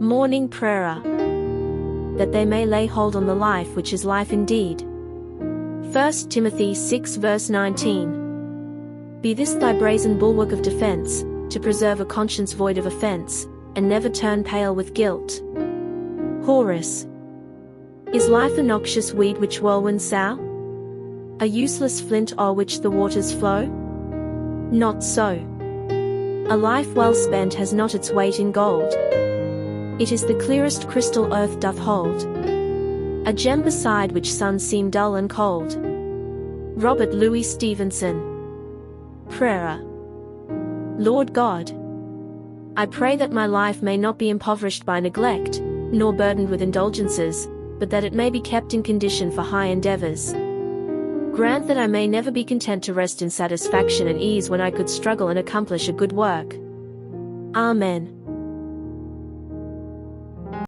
Morning Prayer. That they may lay hold on the life which is life indeed. 1 Timothy 6 verse 19. Be this thy brazen bulwark of defense, to preserve a conscience void of offense, and never turn pale with guilt. Chorus. Is life a noxious weed which whirlwinds sow? A useless flint o'er which the waters flow? Not so. A life well spent has not its weight in gold. It is the clearest crystal earth doth hold, a gem beside which suns seem dull and cold. Robert Louis Stevenson. Prayer. Lord God, I pray that my life may not be impoverished by neglect, nor burdened with indulgences, but that it may be kept in condition for high endeavors. Grant that I may never be content to rest in satisfaction and ease when I could struggle and accomplish a good work. Amen.